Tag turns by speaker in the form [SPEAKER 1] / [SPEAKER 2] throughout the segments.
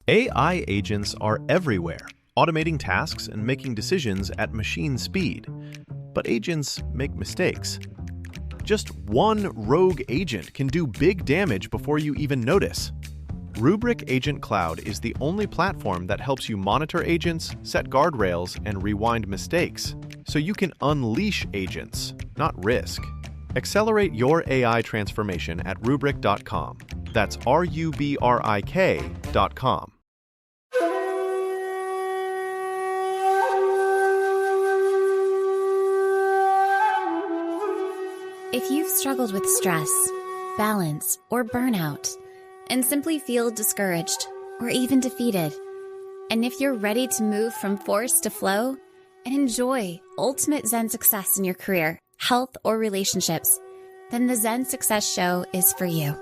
[SPEAKER 1] AI agents are everywhere, automating tasks and making decisions at machine speed. But agents make mistakes. Just one rogue agent can do big damage before you even notice. Rubrik Agent Cloud is the only platform that helps you monitor agents, set guardrails, and rewind mistakes, so you can unleash agents, not risk. Accelerate your AI transformation at Rubrik.com. That's RUBRIK.com.
[SPEAKER 2] If you've struggled with stress, balance, or burnout, and simply feel discouraged or even defeated, and if you're ready to move from force to flow and enjoy ultimate Zen success in your career, health, or relationships, then the Zen Success Show is for you.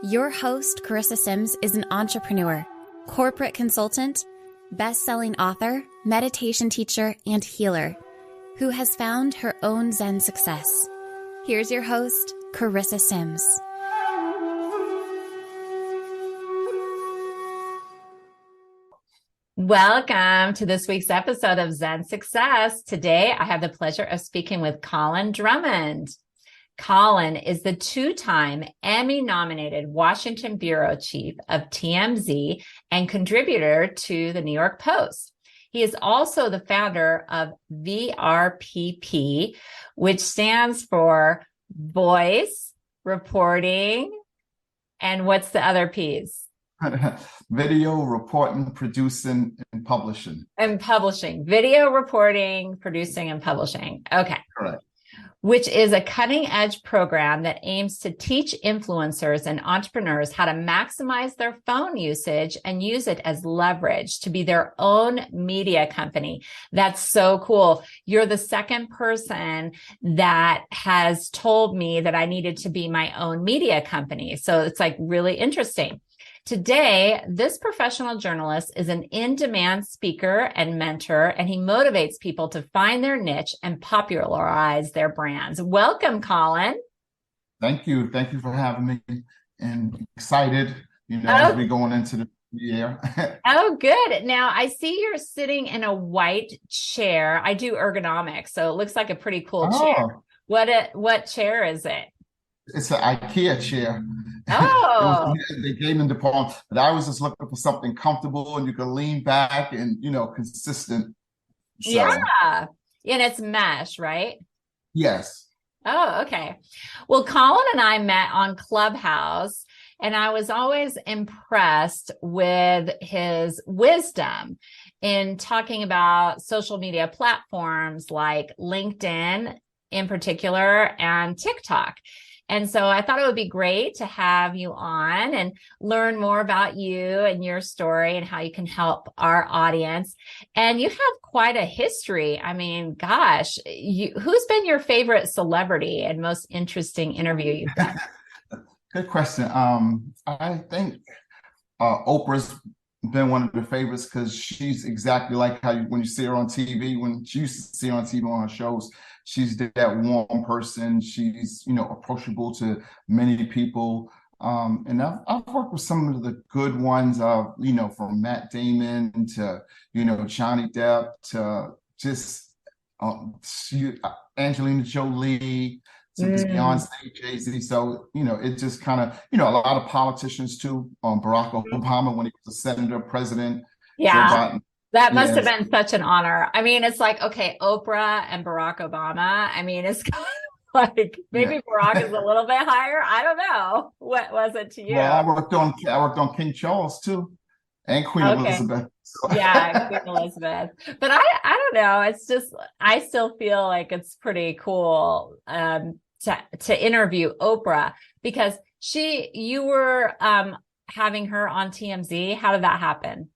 [SPEAKER 2] Your host, Carissa Sims, is an entrepreneur, corporate consultant, best-selling author, meditation teacher, and healer who has found her own Zen success. Here's your host, Carissa Sims. Welcome to this week's episode of Zen Success. Today, I have the pleasure of speaking with Colin Drummond. Colin is the two-time Emmy-nominated Washington bureau chief of TMZ and contributor to the New York Post. He is also the founder of VRPP, which stands for Voice, Reporting, and what's the other P's?
[SPEAKER 3] Video, reporting, producing, and publishing.
[SPEAKER 2] And publishing. Video, reporting, producing, and publishing. Okay.
[SPEAKER 3] Correct.
[SPEAKER 2] Which is a cutting-edge program that aims to teach influencers and entrepreneurs how to maximize their phone usage and use it as leverage to be their own media company. That's so cool. You're the second person that has told me that I needed to be my own media company. So it's like really interesting. Today, this professional journalist is an in-demand speaker and mentor, and he motivates people to find their niche and popularize their brands. Welcome, Colin.
[SPEAKER 3] Thank you. Thank you for having me. And excited, as we going into the year.
[SPEAKER 2] Oh, good. Now, I see you're sitting in a white chair. I do ergonomics, so it looks like a pretty cool chair. What chair is it?
[SPEAKER 3] It's an IKEA chair.
[SPEAKER 2] Oh,
[SPEAKER 3] they gave me the palm, but I was just looking for something comfortable and you can lean back and consistent. So,
[SPEAKER 2] yeah, and it's mesh, right?
[SPEAKER 3] Yes.
[SPEAKER 2] Oh, okay. Well, Colin and I met on Clubhouse, and I was always impressed with his wisdom in talking about social media platforms like LinkedIn in particular and TikTok. And so I thought it would be great to have you on and learn more about you and your story and how you can help our audience. And you have quite a history. I mean, gosh, who's been your favorite celebrity and most interesting interview you've done?
[SPEAKER 3] Good question. I think Oprah's been one of the favorites because she's exactly like how when you see her on TV, when she used to see her on TV on her shows. She's that warm person. She's, approachable to many people. And I've worked with some of the good ones, from Matt Damon to, Johnny Depp to just Angelina Jolie to Beyonce, Jay-Z. So, it just kind of, a lot of politicians too. Barack Obama, when he was a senator, president.
[SPEAKER 2] Yeah. That must have been such an honor. I mean, it's like, okay, Oprah and Barack Obama. I mean, it's kind of like maybe Barack is a little bit higher. I don't know. What was it to you?
[SPEAKER 3] Well, I worked on King Charles too, and Queen Elizabeth. So.
[SPEAKER 2] Yeah, Queen Elizabeth. But I don't know. It's just I still feel like it's pretty cool to interview Oprah because you were having her on TMZ. How did that happen?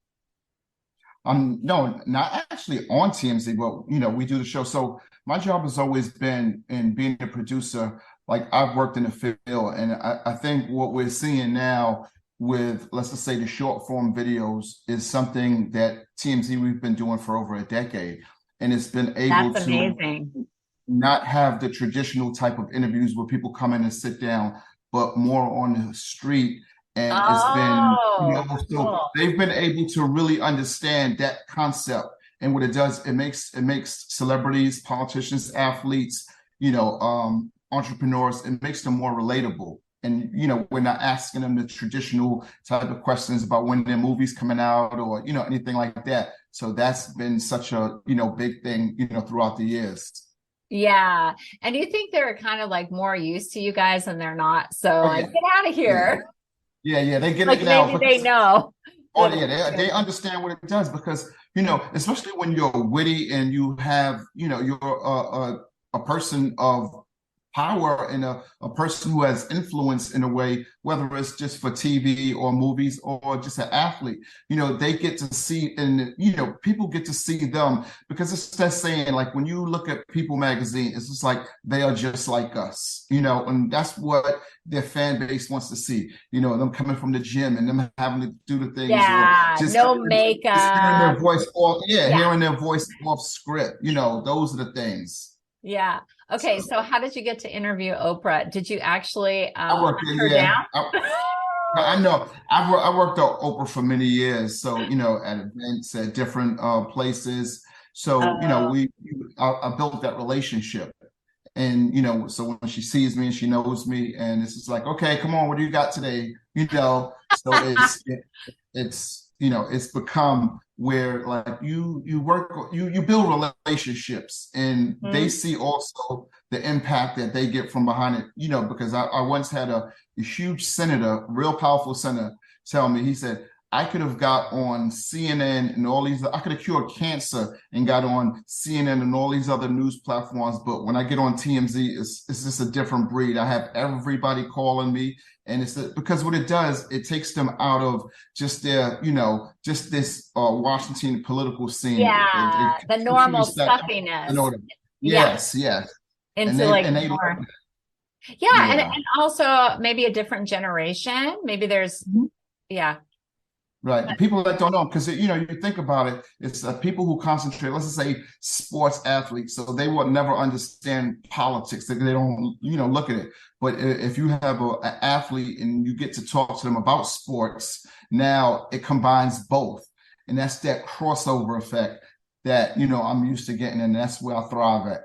[SPEAKER 3] No, not actually on TMZ, but we do the show. So my job has always been in being a producer. Like I've worked in the field, and I think what we're seeing now with, let's just say, the short form videos is something that TMZ we've been doing for over a decade, and it's been able to not have the traditional type of interviews where people come in and sit down, but more on the street And it's been,
[SPEAKER 2] Oh,
[SPEAKER 3] so
[SPEAKER 2] cool.
[SPEAKER 3] they've been able to really understand that concept. And what it does, it makes celebrities, politicians, athletes, entrepreneurs, it makes them more relatable. And we're not asking them the traditional type of questions about when their movie's coming out or anything like that. So that's been such a big thing throughout the years.
[SPEAKER 2] Yeah. And do you think they're kind of like more used to you guys and they're not? So
[SPEAKER 3] Oh
[SPEAKER 2] like,
[SPEAKER 3] yeah,
[SPEAKER 2] get out of here.
[SPEAKER 3] yeah. They get
[SPEAKER 2] Like
[SPEAKER 3] it now
[SPEAKER 2] maybe they
[SPEAKER 3] because
[SPEAKER 2] know.
[SPEAKER 3] oh yeah, they understand what it does because especially when you're witty and you have you're a person of power and a person who has influence in a way, whether it's just for TV or movies or just an athlete, they get to see and people get to see them because it's that saying, like when you look at People magazine, it's just like they are just like us, and that's what their fan base wants to see, them coming from the gym and them having to do the things or
[SPEAKER 2] Yeah.
[SPEAKER 3] just
[SPEAKER 2] No
[SPEAKER 3] just hearing their
[SPEAKER 2] makeup.
[SPEAKER 3] voice off,
[SPEAKER 2] Yeah.
[SPEAKER 3] hearing their voice off script, those are the things.
[SPEAKER 2] Yeah. Okay. So how did you get to interview Oprah? Did you actually
[SPEAKER 3] I worked
[SPEAKER 2] hunt
[SPEAKER 3] there,
[SPEAKER 2] her
[SPEAKER 3] yeah.
[SPEAKER 2] down?
[SPEAKER 3] I know. I worked at Oprah for many years, so at events at different places. So
[SPEAKER 2] Oh,
[SPEAKER 3] I built that relationship, and so when she sees me and she knows me, and it's just like, okay, come on, what do you got today? So it's become where like you work you build relationships, and they
[SPEAKER 2] mhm.
[SPEAKER 3] see also the impact that they get from behind it. Because I once had a huge senator, real powerful senator, tell me, he said, I could have got on CNN and all these, I could have cured cancer and got on CNN and all these other news platforms. But when I get on TMZ, it's just a different breed. I have everybody calling me. And because what it does, it takes them out of just their, just this Washington political scene.
[SPEAKER 2] Yeah. The
[SPEAKER 3] It
[SPEAKER 2] normal
[SPEAKER 3] keeps that in
[SPEAKER 2] stuffiness.
[SPEAKER 3] order.
[SPEAKER 2] Yeah.
[SPEAKER 3] Yes, yes. And
[SPEAKER 2] Into
[SPEAKER 3] they
[SPEAKER 2] like
[SPEAKER 3] and they love
[SPEAKER 2] more.
[SPEAKER 3] it.
[SPEAKER 2] Yeah. And
[SPEAKER 3] Yeah.
[SPEAKER 2] also maybe a different generation. Maybe there's, yeah.
[SPEAKER 3] Right. The people that don't know, because you think about it, it's people who concentrate, let's just say sports athletes, so they will never understand politics. They don't, look at it. But if you have an athlete and you get to talk to them about sports, now it combines both. And that's that crossover effect that, I'm used to getting, and that's where I thrive at.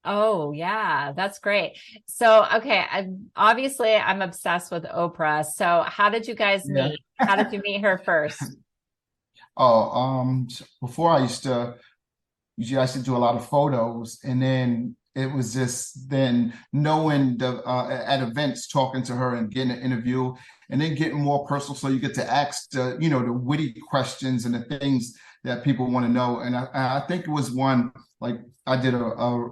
[SPEAKER 2] Oh, yeah, that's great. So, okay, I'm obsessed with Oprah. So, how did you guys
[SPEAKER 3] Yeah.
[SPEAKER 2] meet? How did you meet her first?
[SPEAKER 3] Oh, before I used to do a lot of photos, and then it was just then knowing at events, talking to her and getting an interview, and then getting more personal, so you get to ask the witty questions and the things that people want to know. And I think it was one, like I did a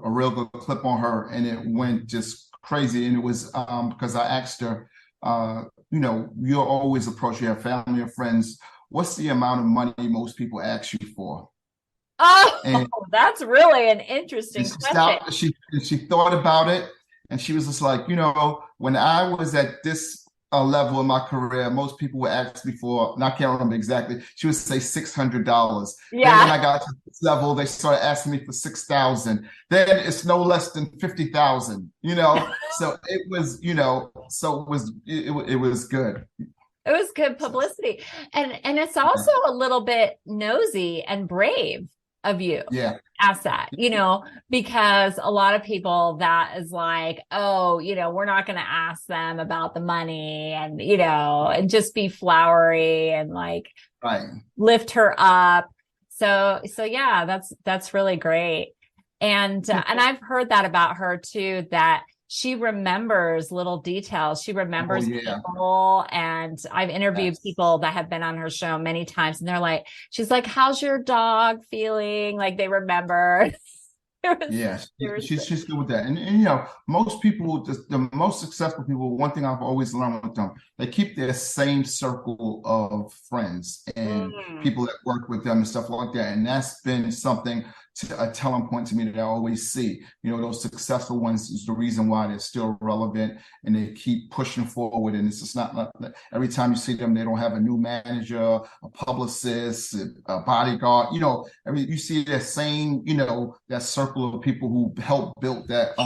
[SPEAKER 3] real good clip on her, and it went just crazy. And it was because I asked her, you're always approach, you have family or friends. What's the amount of money most people ask you for?
[SPEAKER 2] Oh,
[SPEAKER 3] And
[SPEAKER 2] that's really an
[SPEAKER 3] and
[SPEAKER 2] interesting
[SPEAKER 3] she
[SPEAKER 2] question.
[SPEAKER 3] stopped, she thought about it, and she was just like, when I was at this level in my career, most people would ask me for, and I can't remember exactly, she would say $600. Then when
[SPEAKER 2] Yeah,
[SPEAKER 3] I got to this level, they started asking me for 6,000. Then it's no less than 50,000, So it was, so it was good.
[SPEAKER 2] it was good
[SPEAKER 3] So,
[SPEAKER 2] publicity. And it's also a little bit nosy and brave of you.
[SPEAKER 3] yeah.
[SPEAKER 2] Ask that, because a lot of people that is like, oh, we're not going to ask them about the money and just be flowery and like
[SPEAKER 3] Right.
[SPEAKER 2] lift her up. So yeah, that's really great. And I've heard that about her too, that she remembers little details. She
[SPEAKER 3] Oh
[SPEAKER 2] remembers
[SPEAKER 3] yeah.
[SPEAKER 2] people. And I've interviewed
[SPEAKER 3] Yes.
[SPEAKER 2] people that have been on her show many times, and they're like, she's like, how's your dog feeling? Like they remember.
[SPEAKER 3] Yes,
[SPEAKER 2] It was,
[SPEAKER 3] she's good with that. And most people, the most successful people, one thing I've always learned with them, they keep their same circle of friends and
[SPEAKER 2] mm,
[SPEAKER 3] people that work with them and stuff like that. And that's been something, a telling point to me that I always see. Those successful ones is the reason why they're still relevant and they keep pushing forward. And it's just not like every time you see them, they don't have a new manager, a publicist, a bodyguard. You see that same, that circle of people who helped build that,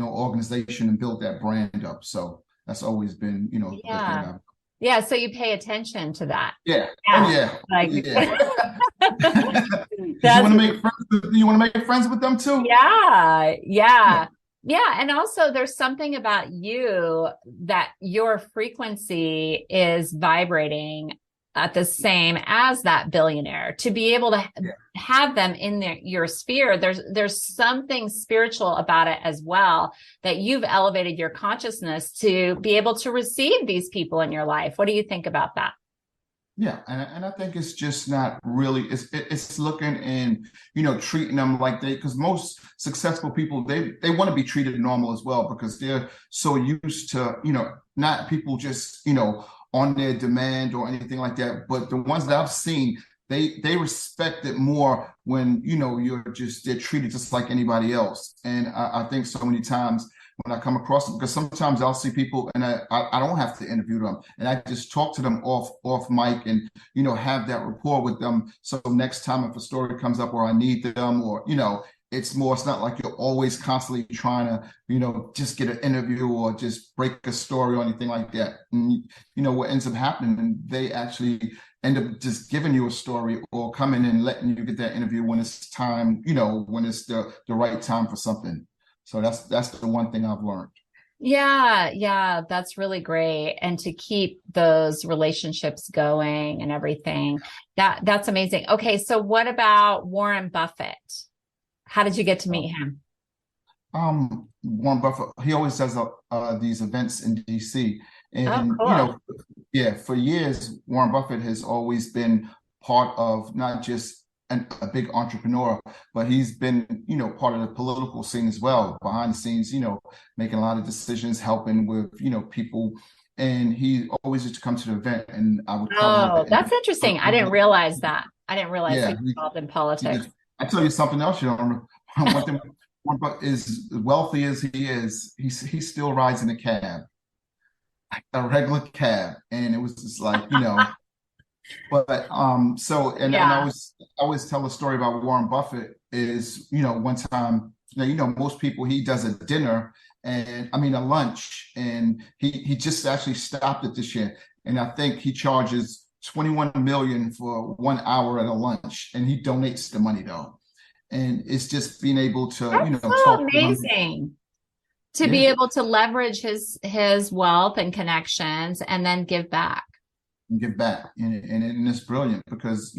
[SPEAKER 3] organization and build that brand up. So that's always been, the thing
[SPEAKER 2] yeah. Yeah, so you pay attention to that.
[SPEAKER 3] Yeah.
[SPEAKER 2] Yeah.
[SPEAKER 3] Oh yeah.
[SPEAKER 2] Like
[SPEAKER 3] Yeah. You
[SPEAKER 2] that's
[SPEAKER 3] want to make friends you want to make friends with them too?
[SPEAKER 2] yeah,
[SPEAKER 3] Yeah.
[SPEAKER 2] yeah. Yeah, and also there's something about you that your frequency is vibrating at the same as that billionaire. To be able to
[SPEAKER 3] Yeah.
[SPEAKER 2] have them in your sphere, there's something spiritual about it as well, that you've elevated your consciousness to be able to receive these people in your life. What do you think about that?
[SPEAKER 3] Yeah, and I think it's just not really it's looking and treating them like because most successful people they want to be treated normal as well because they're so used to not people just on their demand or anything like that, but the ones that I've seen they respect it more when they're treated just like anybody else, and I think so many times when I come across them, because sometimes I'll see people and I don't have to interview them, and I just talk to them off mic and have that rapport with them. So next time if a story comes up or I need them or it's not like you're always constantly trying to just get an interview or just break a story or anything like that. And what ends up happening, and they actually end up just giving you a story or coming and letting you get that interview when it's time, when it's the right time for something. So that's the one thing I've learned.
[SPEAKER 2] Yeah, that's really great. And to keep those relationships going and everything, that's amazing. Okay, so what about Warren Buffett? How did you get to meet him?
[SPEAKER 3] Warren Buffett, he always does these events in DC,
[SPEAKER 2] Oh,
[SPEAKER 3] and
[SPEAKER 2] cool.
[SPEAKER 3] yeah, for years Warren Buffett has always been part of not just a big entrepreneur, but he's been part of the political scene as well, behind the scenes, making a lot of decisions, helping with people, and he always used to come to the event, and I would cover
[SPEAKER 2] Oh,
[SPEAKER 3] it.
[SPEAKER 2] that's interesting. I didn't realize that. I didn't realize he
[SPEAKER 3] Yeah,
[SPEAKER 2] was involved in
[SPEAKER 3] he
[SPEAKER 2] politics.
[SPEAKER 3] did. I tell you something else you don't remember. One thing, but as wealthy as he is, he still rides in a cab, a regular cab, and it was just like But so and
[SPEAKER 2] Yeah.
[SPEAKER 3] I always tell a story about Warren Buffett is one time most people he does a dinner and I mean a lunch and he just actually stopped it this year and I think he charges 21 million for 1 hour at a lunch and he donates the money though, and it's just being able to
[SPEAKER 2] That's so
[SPEAKER 3] talk to them.
[SPEAKER 2] amazing to be
[SPEAKER 3] Yeah,
[SPEAKER 2] able to leverage his wealth and connections and then give back.
[SPEAKER 3] and give back. And it's brilliant because,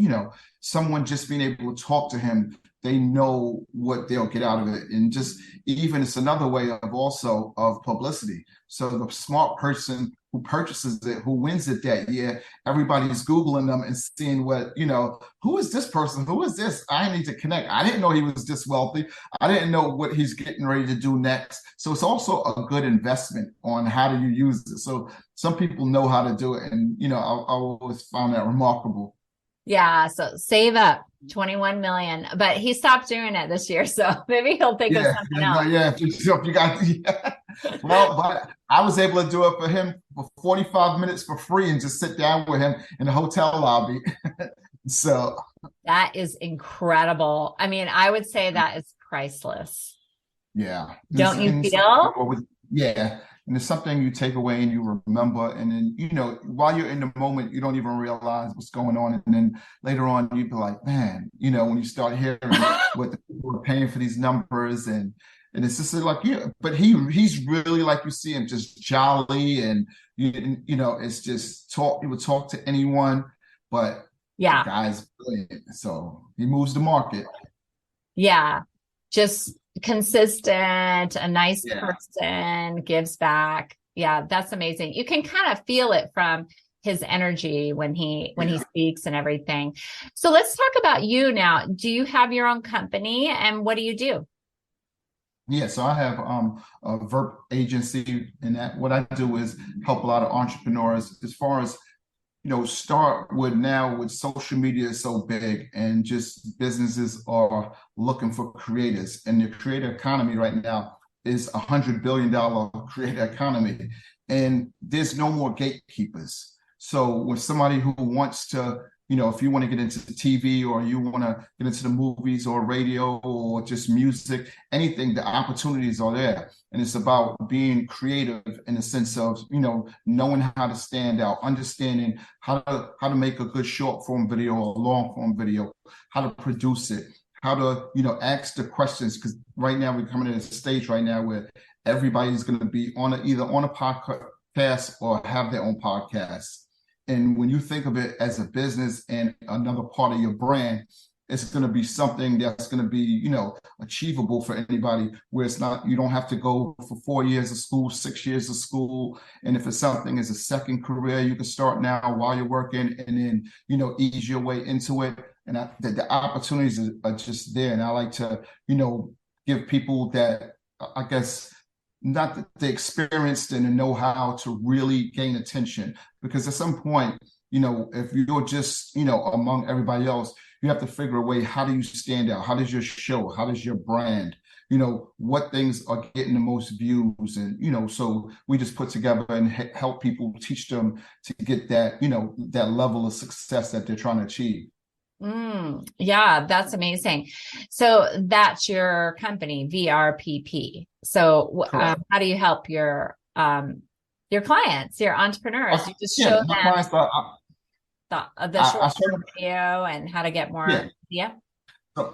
[SPEAKER 3] someone just being able to talk to him, they know what they'll get out of it. And just even it's another way of also of publicity. So the smart person who purchases it, who wins it that year, everybody's Googling them and seeing what, who is this person? Who is this? I need to connect. I didn't know he was this wealthy. I didn't know what he's getting ready to do next. So it's also a good investment on how do you use it. So some people know how to do it. And, I always found that remarkable.
[SPEAKER 2] Yeah, so save up 21 million, but he stopped doing it this year, so maybe he'll think of
[SPEAKER 3] Yeah,
[SPEAKER 2] something else.
[SPEAKER 3] yeah. If you got, yeah. Well, but I was able to do it for him for 45 minutes for free and just sit down with him in the hotel lobby. So
[SPEAKER 2] That is incredible. I mean, I would say that is priceless.
[SPEAKER 3] yeah,
[SPEAKER 2] Don't you
[SPEAKER 3] and
[SPEAKER 2] feel?
[SPEAKER 3] yeah, and it's something you take away and you remember, and then while you're in the moment, you don't even realize what's going on, and then later on, you'd be like, man, when you start hearing what the people are paying for these numbers, and it's just like but he's really like you see him just jolly, and it's just talk. He would talk to anyone, but the
[SPEAKER 2] Yeah.
[SPEAKER 3] guy's brilliant, so he moves the market.
[SPEAKER 2] Yeah. Just consistent, a nice
[SPEAKER 3] Yeah.
[SPEAKER 2] person, gives back. Yeah, that's amazing. You can kind of feel it from his energy when he speaks and everything. So let's talk about you now. Do you have your own company and what do you do?
[SPEAKER 3] Yeah, so I have a VRP agency, and that what I do is help a lot of entrepreneurs as far as start with now with social media is so big and just businesses are looking for creators, and the creator economy right now is $100 billion creator economy, and there's no more gatekeepers. So when somebody who wants to if you want to get into the TV or you want to get into the movies or radio or just music, anything, the opportunities are there. And it's about being creative in the sense of, knowing how to stand out, understanding how to make a good short form video or long form video, how to produce it, how to, ask the questions. Because right now we're coming to a stage right now where everybody's going to be either on a podcast or have their own podcast. And when you think of it as a business and another part of your brand, it's going to be something that's going to be, achievable for anybody, where it's not, you don't have to go for 4 years of school, 6 years of school. And if it's something as a second career, you can start now while you're working and then, ease your way into it. And the opportunities are just there. And I like to, give people that, I guess, not the experienced and the know-how to really gain attention. Because at some point, if you're just, among everybody else, you have to figure a way, how do you stand out? How does your show? How does your brand? What things are getting the most views? And, so we just put together and help people, teach them to get that, that level of success that they're trying to achieve.
[SPEAKER 2] Yeah, that's amazing. So that's your company, VRPP. So how do you help your clients, your entrepreneurs? You just show them the short video and how to get more. Yeah.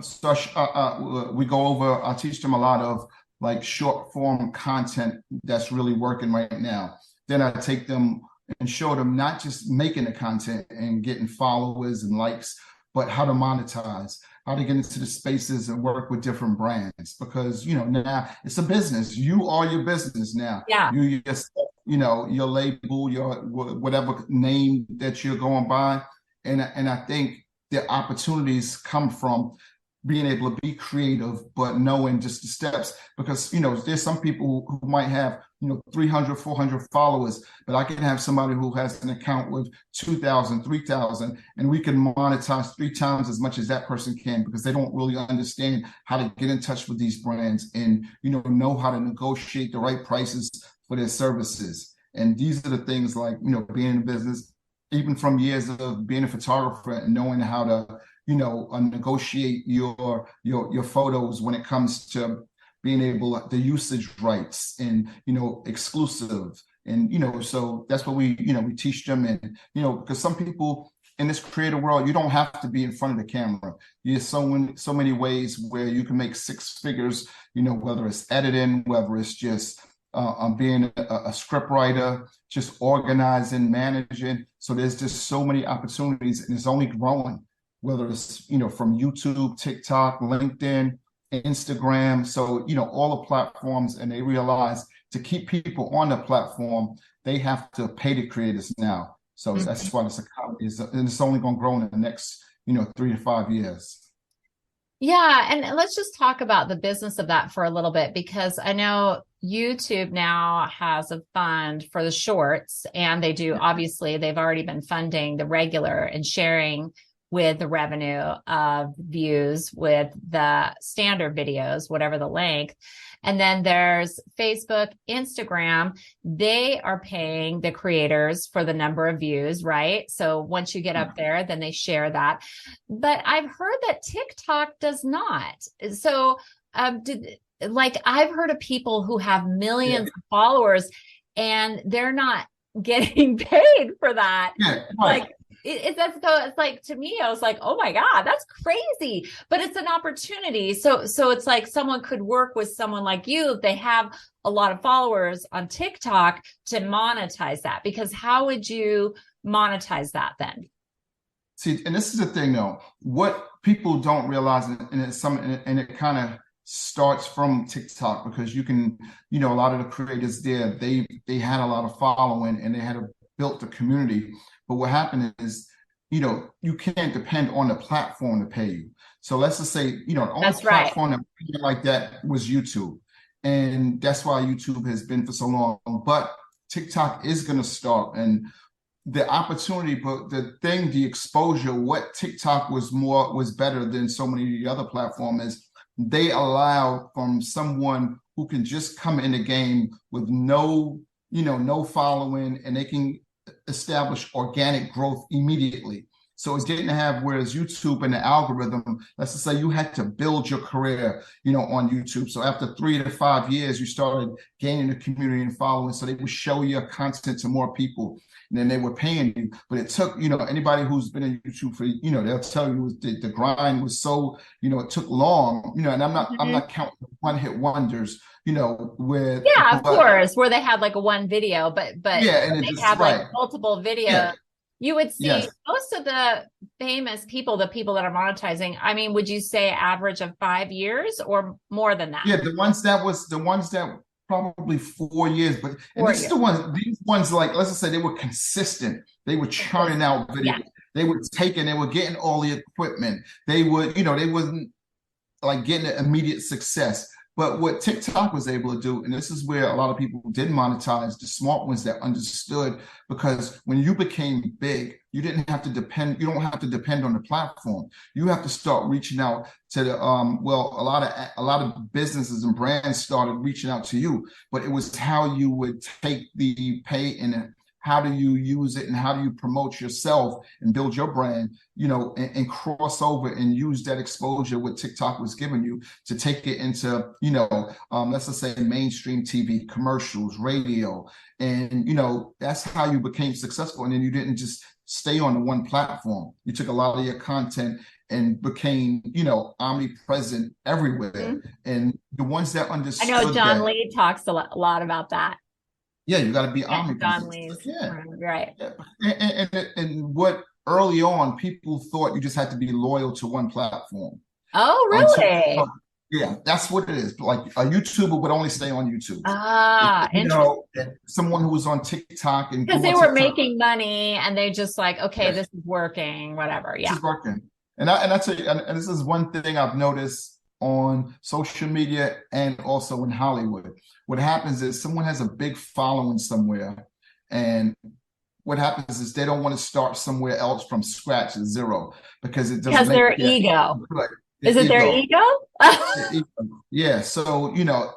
[SPEAKER 3] So we go over, I teach them a lot of like short form content that's really working right now. Then I take them and show them not just making the content and getting followers and likes, but how to monetize, how to get into the spaces and work with different brands. Because, now it's a business. You are your business now.
[SPEAKER 2] Yeah.
[SPEAKER 3] You just, your label, your whatever name that you're going by. And I think the opportunities come from being able to be creative, but knowing just the steps. Because, there's some people who might have, 300, 400 followers, but I can have somebody who has an account with 2,000, 3,000, and we can monetize 3 times as much as that person can, because they don't really understand how to get in touch with these brands and, know how to negotiate the right prices for their services. And these are the things like, being in business, even from years of being a photographer and knowing how to, negotiate your photos when it comes to being able, the usage rights and, exclusive. And, so that's what we teach them. And, because some people in this creative world, you don't have to be in front of the camera. There's so many ways where you can make 6 figures, whether it's editing, whether it's just being a script writer, just organizing, managing. So there's just so many opportunities, and it's only growing, whether it's, from YouTube, TikTok, LinkedIn, Instagram. So, all the platforms, and they realize to keep people on the platform, they have to pay the creators now. So that's why this economy is, and it's only going to grow in the next, 3 to 5 years.
[SPEAKER 2] Yeah. And let's just talk about the business of that for a little bit, because I know YouTube now has a fund for the shorts, and they do, obviously, they've already been funding the regular and sharing with the revenue of views with the standard videos, whatever the length. And then there's Facebook, Instagram. They are paying the creators for the number of views, right? So once you get up there, then they share that. But I've heard that TikTok does not. So I've heard of people who have millions of followers and they're not getting paid for that.
[SPEAKER 3] Yeah, right.
[SPEAKER 2] It's like, to me, I was like, oh my God, that's crazy. But it's an opportunity. So it's like someone could work with someone like you if they have a lot of followers on TikTok to monetize that. Because how would you monetize that then?
[SPEAKER 3] See, and this is the thing though, what people don't realize, and it kind of starts from TikTok, because you can, a lot of the creators there, they had a lot of following and they had built a community. But what happened is, you can't depend on the platform to pay you. So let's just say, the only platform that paid like that was YouTube. And that's why YouTube has been for so long. But TikTok is going to start. And the opportunity, but the exposure, what TikTok was better than so many of the other platforms is they allow from someone who can just come in the game with no following, and they can establish organic growth immediately. So it didn't have, whereas YouTube and the algorithm, let's just say you had to build your career, on YouTube. So after 3 to 5 years, you started gaining a community and following. So they would show your content to more people, and then they were paying you. But it took, anybody who's been in YouTube for, they'll tell you the grind was so, it took long, and I'm not counting one-hit wonders, where
[SPEAKER 2] of course, where they had like a one video, but
[SPEAKER 3] and
[SPEAKER 2] they had like multiple videos.
[SPEAKER 3] Yeah.
[SPEAKER 2] You would see most of the famous people, the people that are monetizing, I mean, would you say average of 5 years or more than that?
[SPEAKER 3] Yeah, the ones that probably 4 years, but these ones, like, let's just say they were consistent. They were churning out videos. Yeah. They were getting all the equipment. They would, they wasn't like getting an immediate success. But what TikTok was able to do, and this is where a lot of people did monetize, the smart ones that understood, because when you became big, you don't have to depend on the platform. You have to start reaching out to the a lot of businesses and brands started reaching out to you, but it was how you would take the pay and how do you use it and how do you promote yourself and build your brand, and cross over and use that exposure what TikTok was giving you to take it into, let's just say mainstream TV, commercials, radio. And, that's how you became successful. And then you didn't just stay on the one platform. You took a lot of your content and became, omnipresent everywhere. Mm-hmm. And the ones that understood,
[SPEAKER 2] I know John Lee talks a lot about that.
[SPEAKER 3] Yeah, you got to be omnipresent.
[SPEAKER 2] Right.
[SPEAKER 3] Yeah. And what early on people thought you just had to be loyal to one platform.
[SPEAKER 2] Oh, really?
[SPEAKER 3] Yeah, that's what it is. Like a YouTuber would only stay on YouTube.
[SPEAKER 2] Interesting.
[SPEAKER 3] Someone who was on TikTok and
[SPEAKER 2] because they were making money and they just like, okay, this is working, whatever. Yeah,
[SPEAKER 3] this is working. And I tell you, and this is one thing I've noticed on social media and also in Hollywood. What happens is someone has a big following somewhere, and what happens is they don't want to start somewhere else from scratch at zero because it doesn't
[SPEAKER 2] because their ego. Is it their ego?
[SPEAKER 3] Yeah. So,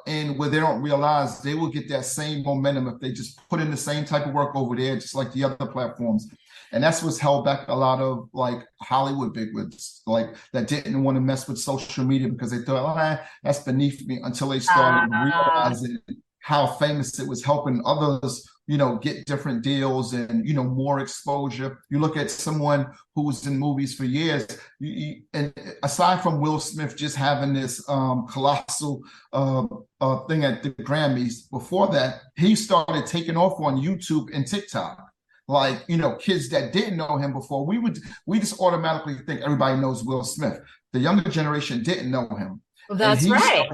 [SPEAKER 3] and where they don't realize they will get that same momentum if they just put in the same type of work over there, just like the other platforms. And that's what's held back a lot of like Hollywood bigwigs, like that didn't want to mess with social media because they thought, that's beneath me, until they started realizing how famous it was, helping others, get different deals and, more exposure. You look at someone who was in movies for years, and aside from Will Smith just having this colossal thing at the Grammys, before that, he started taking off on YouTube and TikTok. Like, kids that didn't know him before, we just automatically think everybody knows Will Smith. The younger generation didn't know him.
[SPEAKER 2] Well, that's right.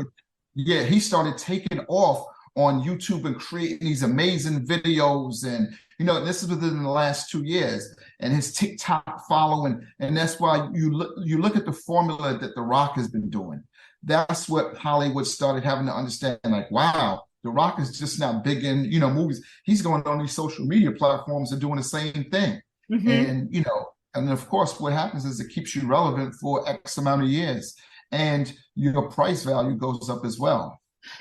[SPEAKER 3] He started taking off on YouTube and creating these amazing videos. And, this is within the last 2 years, and his TikTok following. And that's why you look at the formula that The Rock has been doing. That's what Hollywood started having to understand. Like, wow, The Rock is just not big in, movies. He's going on these social media platforms and doing the same thing. Mm-hmm. And, and of course, what happens is it keeps you relevant for X amount of years, and your price value goes up as well.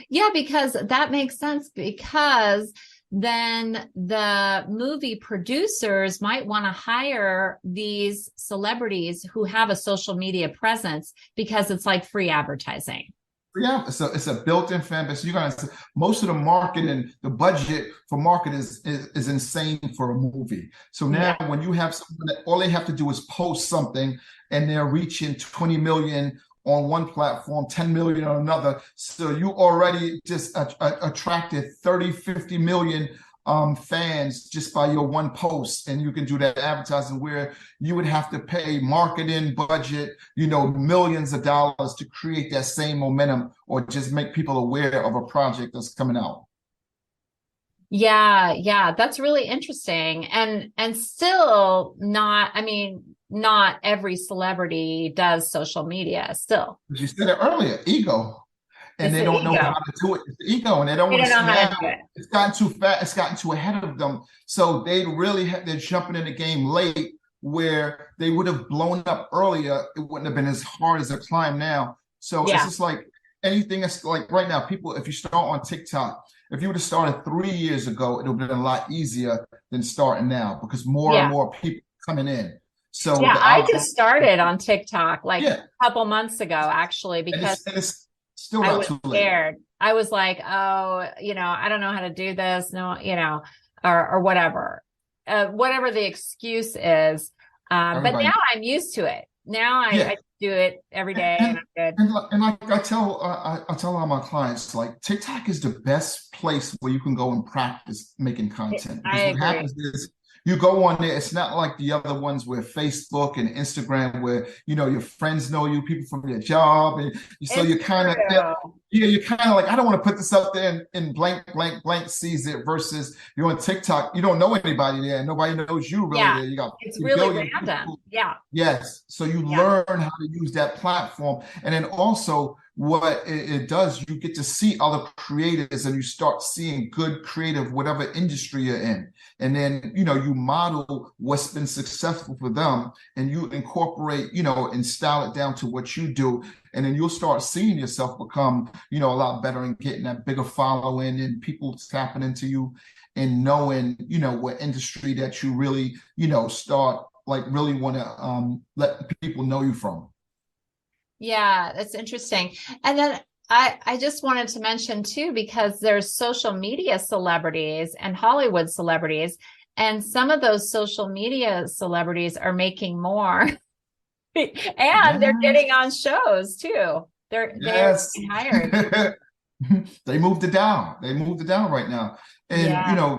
[SPEAKER 2] Yeah, because that makes sense, because then the movie producers might want to hire these celebrities who have a social media presence because it's like free advertising.
[SPEAKER 3] Yeah, so it's a built-in fan base. You're gonna most of the marketing, the budget for marketing is insane for a movie. So now when you have someone that all they have to do is post something and they're reaching 20 million on one platform, 10 million on another. So you already just attracted 30, 50 million fans just by your one post, and you can do that advertising where you would have to pay marketing budget, millions of dollars to create that same momentum or just make people aware of a project that's coming out.
[SPEAKER 2] Yeah, that's really interesting. And still not every celebrity does social media still.
[SPEAKER 3] As you said it earlier, ego. And they don't know how to do it. It's the ego, and they don't want to know how to do it. It's gotten too fast. It's gotten too ahead of them. So they're jumping in the game late, where they would have blown up earlier. It wouldn't have been as hard as a climb now. So it's just like anything that's like right now, people, if you start on TikTok, if you would have started 3 years ago, it would have been a lot easier than starting now, because more and more people coming in. So
[SPEAKER 2] Yeah,
[SPEAKER 3] the
[SPEAKER 2] I
[SPEAKER 3] algorithm,
[SPEAKER 2] just started on TikTok like
[SPEAKER 3] yeah,
[SPEAKER 2] a couple months ago, actually,
[SPEAKER 3] and
[SPEAKER 2] because
[SPEAKER 3] it's still
[SPEAKER 2] I
[SPEAKER 3] not
[SPEAKER 2] was
[SPEAKER 3] too late.
[SPEAKER 2] scared. I was like, oh, I don't know how to do this. No, or whatever, whatever the excuse is. But
[SPEAKER 3] Everybody,
[SPEAKER 2] now I'm used to it. Now
[SPEAKER 3] yeah.
[SPEAKER 2] I do it every day and
[SPEAKER 3] And
[SPEAKER 2] I'm good.
[SPEAKER 3] and like I tell all my clients, like TikTok is the best place where you can go and practice making content,
[SPEAKER 2] I
[SPEAKER 3] because what
[SPEAKER 2] agree.
[SPEAKER 3] happens is you go on there. It's not like the other ones where Facebook and Instagram, where your friends know you, people from your job, and so
[SPEAKER 2] It's
[SPEAKER 3] you're kind of,
[SPEAKER 2] true.
[SPEAKER 3] you're kind of like, I don't want to put this up there and blank blank blank sees it, versus you're on TikTok, you don't know anybody there, and nobody knows you really
[SPEAKER 2] Yeah.
[SPEAKER 3] there. You got
[SPEAKER 2] It's
[SPEAKER 3] 50
[SPEAKER 2] really
[SPEAKER 3] billion
[SPEAKER 2] random.
[SPEAKER 3] people.
[SPEAKER 2] Yeah.
[SPEAKER 3] Yes. So you
[SPEAKER 2] Yeah.
[SPEAKER 3] learn how to use that platform. And then also what it does, you get to see other creators, and you start seeing good creative, whatever industry you're in. And then, you model what's been successful for them, and you incorporate, and style it down to what you do. And then you'll start seeing yourself become, a lot better, and getting that bigger following, and people tapping into you and knowing, what industry that you really, start like really want to let people know you from.
[SPEAKER 2] Yeah, that's interesting. And then I just wanted to mention too, because there's social media celebrities and Hollywood celebrities, and some of those social media celebrities are making more and they're
[SPEAKER 3] Yes,
[SPEAKER 2] getting on shows too. They're
[SPEAKER 3] yes.
[SPEAKER 2] getting hired.
[SPEAKER 3] They moved it down. They moved it down right now. And,
[SPEAKER 2] Yeah.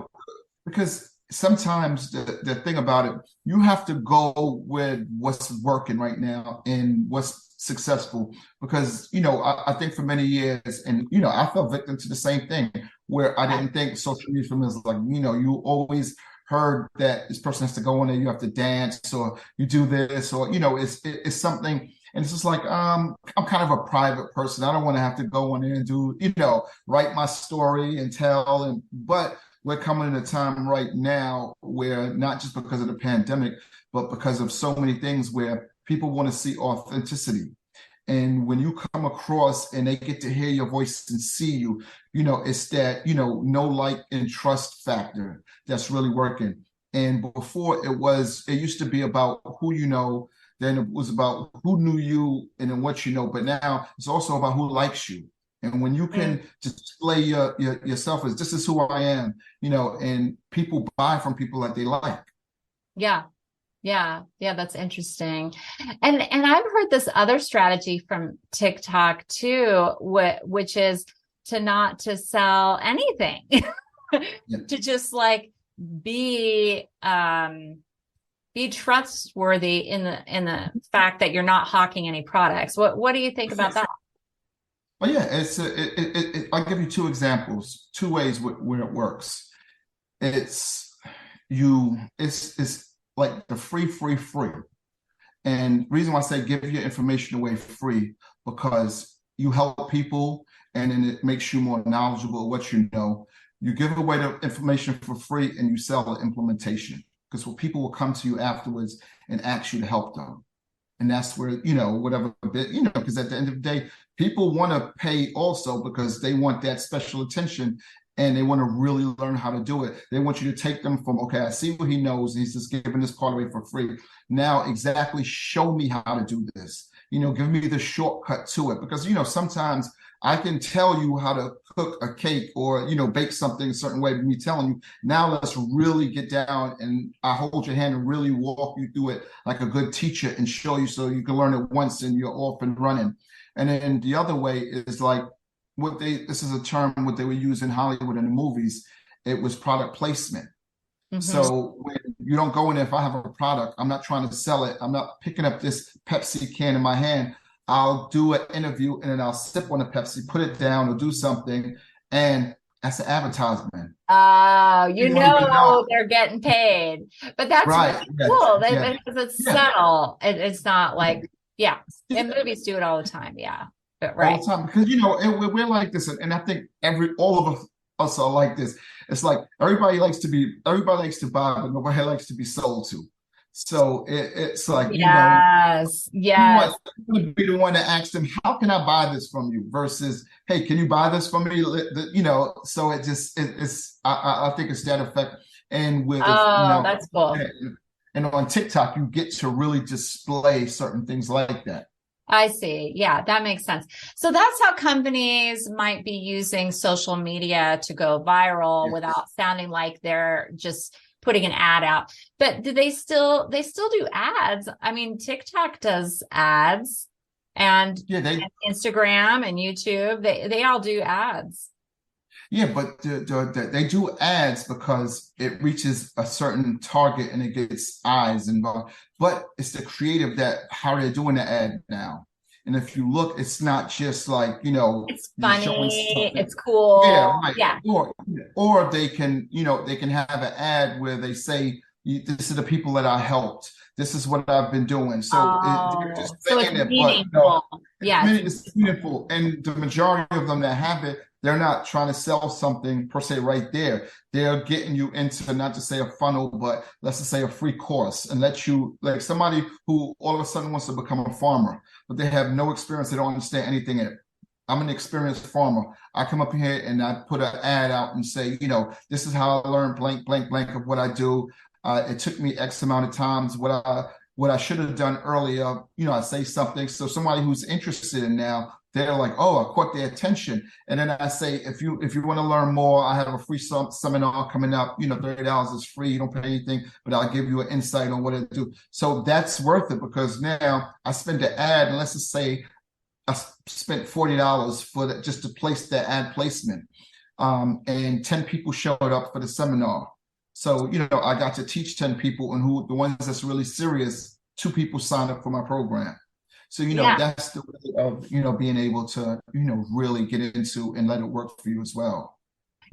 [SPEAKER 3] because sometimes the thing about it, you have to go with what's working right now and what's successful. Because, I think for many years, and, I fell victim to the same thing, where I didn't think social media for me was like, you always heard that this person has to go on there, you have to dance, or you do this, or, it's something. And it's just like, I'm kind of a private person. I don't want to have to go on there and do, write my story and tell. But we're coming in a time right now where, not just because of the pandemic, but because of so many things, where people want to see authenticity. And when you come across and they get to hear your voice and see you, it's that, know, like, and trust factor that's really working. And before, it used to be about who you know, then it was about who knew you, and then what you know. But now it's also about who likes you. And when you can display yourself as, this is who I am, and people buy from people that they like.
[SPEAKER 2] Yeah. Yeah. Yeah. That's interesting. And I've heard this other strategy from TikTok too, which is not to sell anything,
[SPEAKER 3] Yeah.
[SPEAKER 2] to just like be trustworthy in the fact that you're not hawking any products. What do you think about that?
[SPEAKER 3] Well, yeah, I'll give you two examples, two ways where it works. It's like the free. And reason why I say give your information away free, because you help people, and then it makes you more knowledgeable of what you know. You give away the information for free, and you sell the implementation, because people will come to you afterwards and ask you to help them. And that's where, whatever bit, because at the end of the day, people want to pay also, because they want that special attention, and they want to really learn how to do it. They want you to take them from, okay, I see what he knows, and he's just giving this part away for free. Now, exactly show me how to do this. Give me the shortcut to it. Because, sometimes I can tell you how to cook a cake, or, bake something a certain way, but me telling you, now let's really get down, and I hold your hand and really walk you through it like a good teacher, and show you, so you can learn it once and you're off and running. And then the other way is like, this is a term what they would use in Hollywood in the movies. It was product placement. Mm-hmm. So when you don't go in there, if I have a product, I'm not trying to sell it. I'm not picking up this Pepsi can in my hand. I'll do an interview, and then I'll sip on the Pepsi, put it down, or do something. And that's an advertisement.
[SPEAKER 2] They're getting paid. But that's
[SPEAKER 3] right.
[SPEAKER 2] Really cool.
[SPEAKER 3] Yes.
[SPEAKER 2] Because it's subtle. It's not like, and movies do it all the time. Yeah. But right.
[SPEAKER 3] All the time. Because, we're like this. And I think all of us are like this. It's like everybody likes to buy, but nobody likes to be sold to. So it's like,
[SPEAKER 2] yes.
[SPEAKER 3] You want to be the one that asks them, how can I buy this from you? Versus, hey, can you buy this from me? So I think it's that effect. And with,
[SPEAKER 2] that's cool.
[SPEAKER 3] And on TikTok, you get to really display certain things like that.
[SPEAKER 2] I see. Yeah, that makes sense. So that's how companies might be using social media to go viral without sounding like they're just putting an ad out. But do they still do ads? I mean, TikTok does ads and, and Instagram and YouTube, they all do ads.
[SPEAKER 3] Yeah, but they do ads because it reaches a certain target and it gets eyes involved. But it's the creative that how they're doing the ad now. And if you look, it's not just like,
[SPEAKER 2] it's funny, it's cool.
[SPEAKER 3] Yeah, right.
[SPEAKER 2] Yeah.
[SPEAKER 3] Or they can, they can have an ad where they say, this is the people that I helped. This is what I've been doing. So they're just saying
[SPEAKER 2] it's meaningful.
[SPEAKER 3] It's meaningful. And the majority of them that have it, they're not trying to sell something per se right there. They're getting you into, not to say a funnel, but let's just say a free course, and let you, like somebody who all of a sudden wants to become a farmer, but they have no experience. They don't understand anything in it. I'm an experienced farmer. I come up here and I put an ad out and say, this is how I learned blank, blank, blank of what I do. It took me X amount of times. What I should have done earlier, I say something. So somebody who's interested in now, they're like, oh, I caught their attention. And then I say, if you want to learn more, I have a free seminar coming up. $30 is free. You don't pay anything, but I'll give you an insight on what to do. So that's worth it, because now I spend the ad, and let's just say I spent $40 for that, just to place the ad placement. And 10 people showed up for the seminar. So, I got to teach 10 people, and the ones that's really serious, 2 people signed up for my program. So, that's the way of, being able to, really get into and let it work for you as well.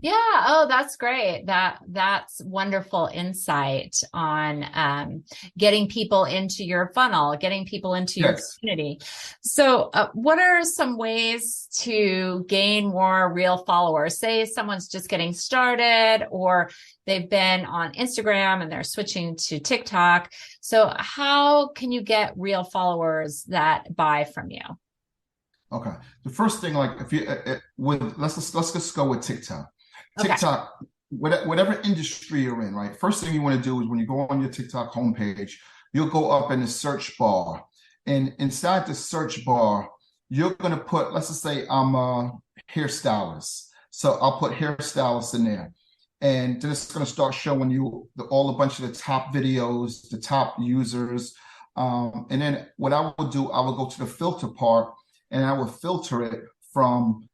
[SPEAKER 2] Yeah. Oh, that's great. That's wonderful insight on getting people into your funnel, getting people into your community. So what are some ways to gain more real followers? Say someone's just getting started, or they've been on Instagram and they're switching to TikTok. So how can you get real followers that buy from you?
[SPEAKER 3] Okay. The first thing, like if you let's just go with TikTok. TikTok, whatever industry you're in, right? First thing you want to do is when you go on your TikTok homepage, you'll go up in the search bar, and inside the search bar, you're going to put, let's just say I'm a hairstylist. So I'll put hairstylist in there, and then it's going to start showing you a bunch of the top videos, the top users. And then what I will do, I will go to the filter part, and I will filter it from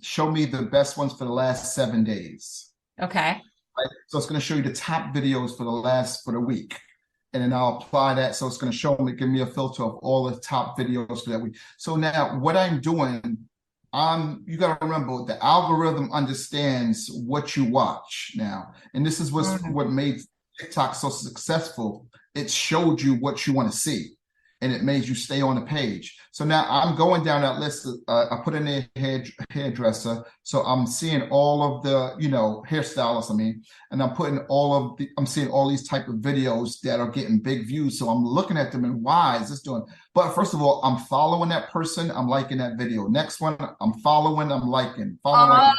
[SPEAKER 3] show me the best ones for the last 7 days.
[SPEAKER 2] Okay.
[SPEAKER 3] Right? So it's going to show you the top videos for the week. And then I'll apply that. So it's going to give me a filter of all the top videos for that week. So now what I'm doing, you got to remember, the algorithm understands what you watch now. And this is what made TikTok so successful. It showed you what you want to see, and it made you stay on the page. So now I'm going down that list. I put in a hairdresser. So I'm seeing all of the, hairstylists, and I'm seeing all these type of videos that are getting big views. So I'm looking at them and why is this doing? But first of all, I'm following that person. I'm liking that video. Next one, I'm following, I'm liking.
[SPEAKER 2] I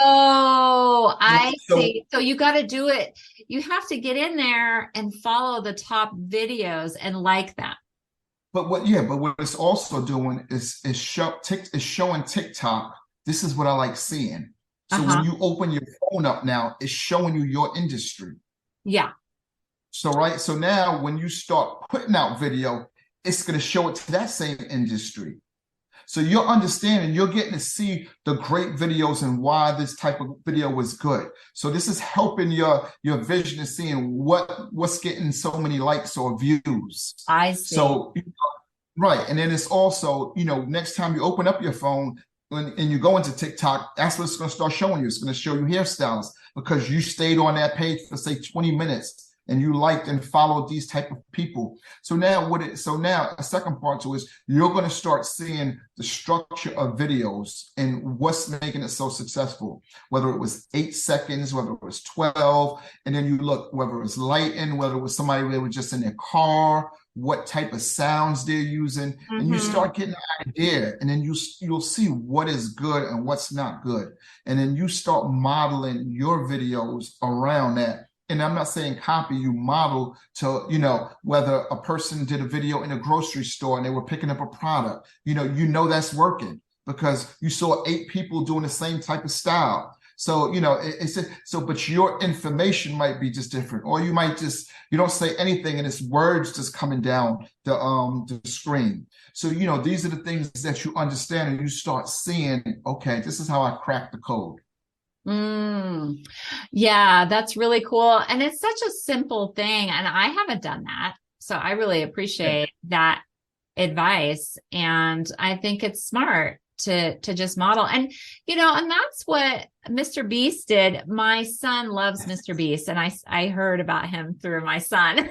[SPEAKER 2] see. So you got to do it. You have to get in there and follow the top videos and like them.
[SPEAKER 3] But what it's also doing is showing TikTok, this is what I like seeing. So when you open your phone up now, it's showing you your industry.
[SPEAKER 2] Yeah.
[SPEAKER 3] So now when you start putting out video, it's going to show it to that same industry. So you're understanding, you're getting to see the great videos and why this type of video was good. So this is helping your vision of seeing what's getting so many likes or views.
[SPEAKER 2] I see.
[SPEAKER 3] So, right. And then it's also, next time you open up your phone and you go into TikTok, that's what it's going to start showing you. It's going to show you hairstyles because you stayed on that page for, say, 20 minutes. And you liked and followed these type of people. So now a second part to it is you're going to start seeing the structure of videos and what's making it so successful, whether it was 8 seconds, whether it was 12, and then you look, whether it was lighting, whether it was somebody that was just in their car, what type of sounds they're using, and you start getting an idea, and then you'll see what is good and what's not good. And then you start modeling your videos around that. and I'm not saying copy, you model to, whether a person did a video in a grocery store and they were picking up a product, that's working because you saw 8 people doing the same type of style. So, it's just, but your information might be just different, or you don't say anything and it's words just coming down the screen. So, these are the things that you understand and you start seeing, okay, this is how I crack the code.
[SPEAKER 2] Yeah, that's really cool. And it's such a simple thing. And I haven't done that. So I really appreciate that advice. And I think it's smart to just model. And, and that's what Mr. Beast did. My son loves Mr. Beast. And I heard about him through my son.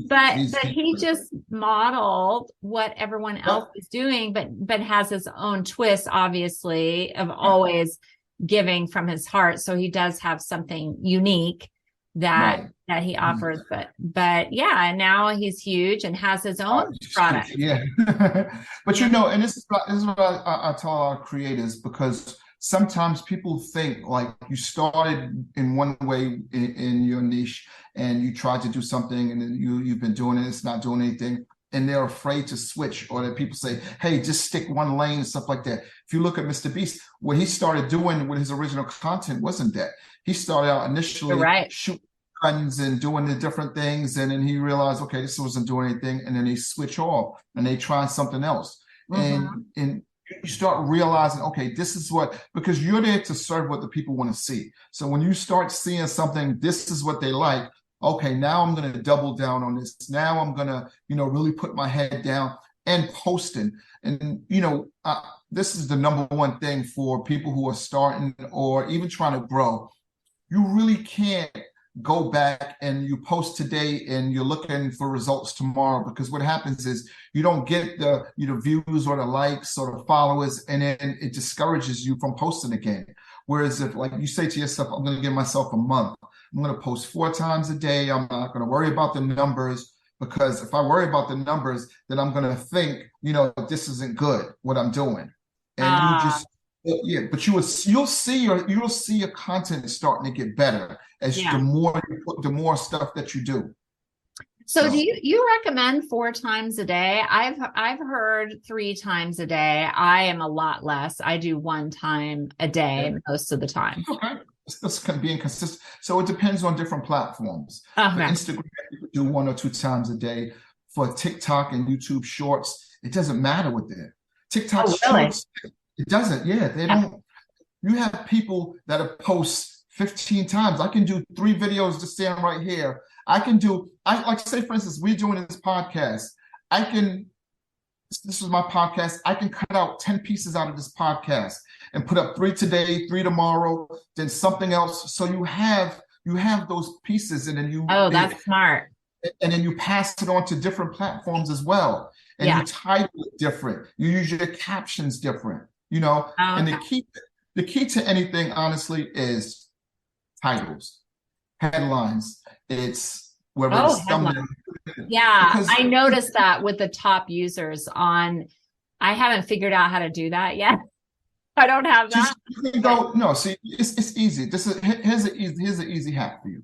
[SPEAKER 2] but he just modeled what everyone else is doing, but has his own twist, obviously, of always giving from his heart. So he does have something unique that he offers, but yeah, and now he's huge and has his own product.
[SPEAKER 3] Yeah. But and this is what I tell our creators, because sometimes people think like you started in one way in your niche and you tried to do something and then you've been doing it, it's not doing anything. And they're afraid to switch, or that people say, hey, just stick one lane and stuff like that. If you look at Mr. Beast, what he started doing with his original content wasn't that. He started out initially shooting guns and doing the different things. And then he realized, okay, this wasn't doing anything. And then they switch off and they try something else. And you start realizing, okay, this is because you're there to serve what the people want to see. So when you start seeing something, this is what they like. Okay, now I'm going to double down on this. Now I'm going to, really put my head down and posting. And, this is the number one thing for people who are starting or even trying to grow. You really can't go back and you post today and you're looking for results tomorrow, because what happens is you don't get the views or the likes or the followers, and then it discourages you from posting again. Whereas if like you say to yourself, I'm going to give myself a month, I'm going to post 4 times a day. I'm not going to worry about the numbers, because if I worry about the numbers, then I'm going to think, this isn't good, what I'm doing. And but you'll see your content starting to get better as the more stuff that you do.
[SPEAKER 2] So do you recommend 4 times a day? I've heard 3 times a day. I am a lot less. I do 1 time a day most of the time.
[SPEAKER 3] Okay. It's kind of being consistent. So it depends on different platforms. For Instagram, you could do 1 or 2 times a day. For TikTok and YouTube Shorts, it doesn't matter what they're. TikTok Shorts, it doesn't. Yeah, they don't. You have people that have post 15 times. I can do 3 videos just standing right here. Like say, for instance, we're doing this podcast. This is my podcast. I can cut out 10 pieces out of this podcast and put up 3 today, 3 tomorrow, then something else. So you have those pieces, and then
[SPEAKER 2] that's smart.
[SPEAKER 3] And then you pass it on to different platforms as well. And you title it different. You use your captions different, and the key to anything, honestly, is titles, headlines. It's whether it's thumbnail.
[SPEAKER 2] Yeah, I noticed that with the top users I haven't figured out how to do that yet. I don't have that.
[SPEAKER 3] It's easy. Here's an easy hack for you.